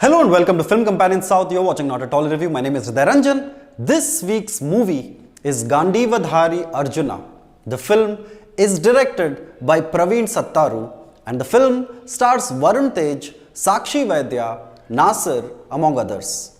Hello and welcome to Film Companion South. You're watching NotATollyReview. My name is Hriday Ranjan. This week's movie is Gandeevadhari Arjuna. The film is directed by Praveen Sattaru and the film stars Varun Tej, Sakshi Vaidya, Nassar among others.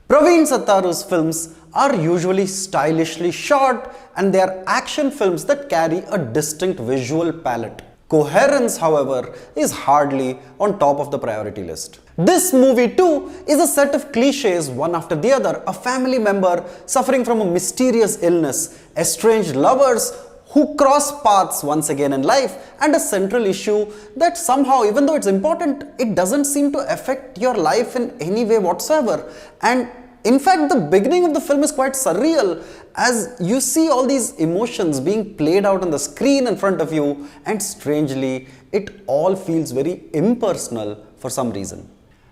Praveen Sattaru's films are usually stylishly shot and they are action films that carry a distinct visual palette. Coherence, however, is hardly on top of the priority list. This movie too is a set of cliches one after the other. A family member suffering from a mysterious illness, estranged lovers who cross paths once again in life, and a central issue that somehow, even though it's important, it doesn't seem to affect your life in any way whatsoever. And in fact, the beginning of the film is quite surreal as you see all these emotions being played out on the screen in front of you, and strangely, it all feels very impersonal for some reason.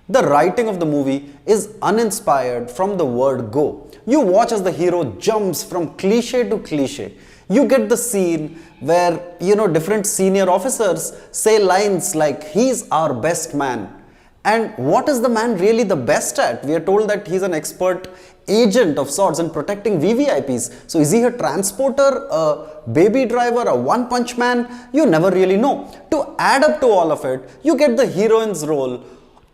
The writing of the movie is uninspired from the word go. You watch as the hero jumps from cliche to cliche. You get the scene where, different senior officers say lines like, "He's our best man." And what is the man really the best at? We are told that he's an expert agent of sorts in protecting VVIPs. So is he a transporter, a baby driver, a one-punch man? You never really know. To add up to all of it, you get the heroine's role.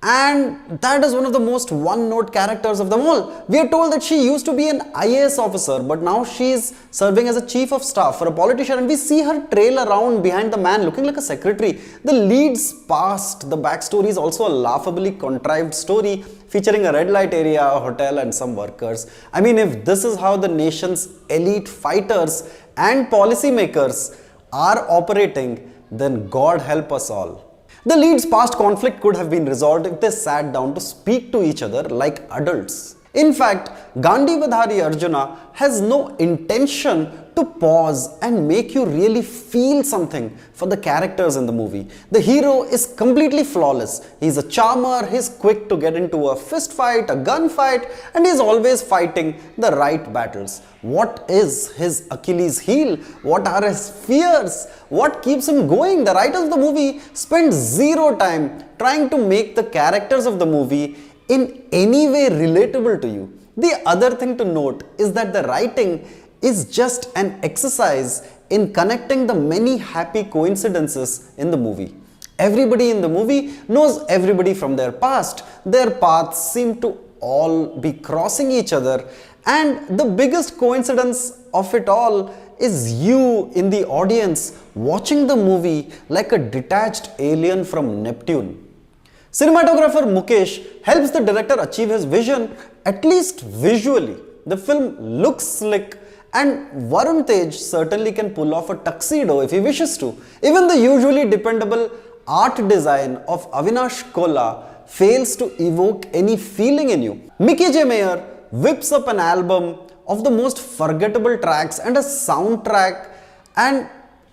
And that is one of the most one-note characters of them all. We are told that she used to be an IAS officer, but now she is serving as a chief of staff for a politician, and we see her trail around behind the man looking like a secretary. The lead's past, the backstory is also a laughably contrived story featuring a red light area, a hotel and some workers. I mean, if this is how the nation's elite fighters and policymakers are operating, then God help us all. The lead's past conflict could have been resolved if they sat down to speak to each other like adults. In fact, Gandeevadhari Arjuna has no intention to pause and make you really feel something for the characters in the movie. The hero is completely flawless. He's a charmer, he's quick to get into a fist fight, a gunfight, and he's always fighting the right battles. What is his Achilles heel? What are his fears? What keeps him going? The writers of the movie spend zero time trying to make the characters of the movie in any way relatable to you. The other thing to note is that the writing is just an exercise in connecting the many happy coincidences in the movie. Everybody in the movie knows everybody from their past. Their paths seem to all be crossing each other, and the biggest coincidence of it all is you in the audience watching the movie like a detached alien from Neptune. Cinematographer Mukesh helps the director achieve his vision, at least visually. The film looks slick, and Varun Tej certainly can pull off a tuxedo if he wishes to. Even the usually dependable art design of Avinash Kola fails to evoke any feeling in you. Mickey J. Meyer whips up an album of the most forgettable tracks and a soundtrack, and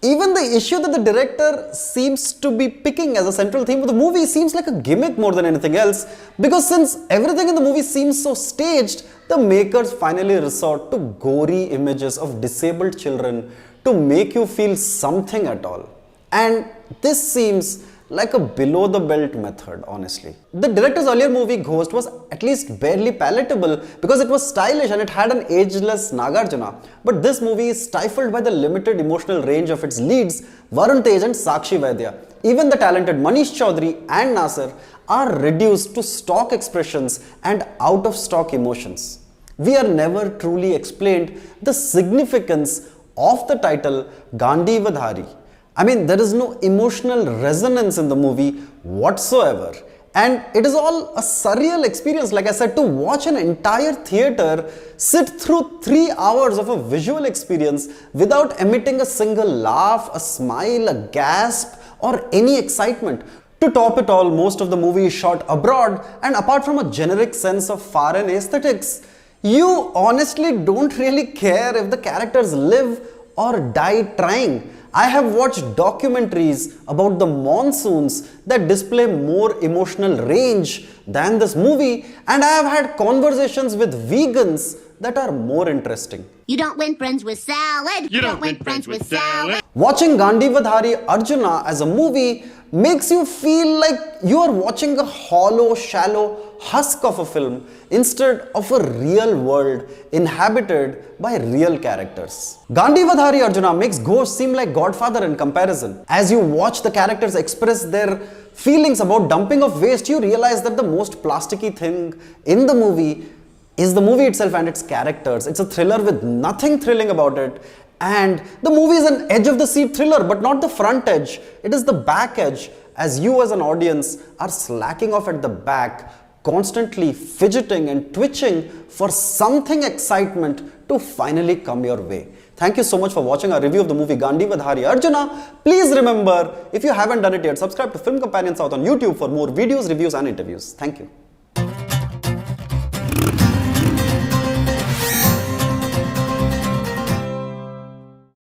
even the issue that the director seems to be picking as a central theme of the movie seems like a gimmick more than anything else, because since everything in the movie seems so staged, the makers finally resort to gory images of disabled children to make you feel something at all. And this seems like a below-the-belt method, honestly. The director's earlier movie, Ghost, was at least barely palatable because it was stylish and it had an ageless Nagarjuna. But this movie is stifled by the limited emotional range of its leads, Varun Tej and Sakshi Vaidya. Even the talented Manish Chaudhari and Nassar are reduced to stock expressions and out-of-stock emotions. We are never truly explained the significance of the title Gandeevadhari. I mean, there is no emotional resonance in the movie whatsoever. And it is all a surreal experience, like I said, to watch an entire theatre sit through 3 hours of a visual experience without emitting a single laugh, a smile, a gasp, or any excitement. To top it all, most of the movie is shot abroad, and apart from a generic sense of foreign aesthetics, you honestly don't really care if the characters live or die trying. I have watched documentaries about the monsoons that display more emotional range than this movie, and I have had conversations with vegans that are more interesting. You don't win friends with salad. You don't win friends with salad. Watching Gandeevadhari Arjuna as a movie makes you feel like you are watching a hollow, shallow husk of a film instead of a real world inhabited by real characters. Gandeevadhari Arjuna makes ghosts seem like Godfather in comparison. As you watch the characters express their feelings about dumping of waste, you realize that the most plasticky thing in the movie is the movie itself and its characters. It's a thriller with nothing thrilling about it. And the movie is an edge of the seat thriller, but not the front edge. It is the back edge, as you as an audience are slacking off at the back, constantly fidgeting and twitching for something excitement to finally come your way. Thank you so much for watching our review of the movie Gandeevadhari Arjuna. Please remember, if you haven't done it yet, subscribe to Film Companion South on YouTube for more videos, reviews and interviews. Thank you.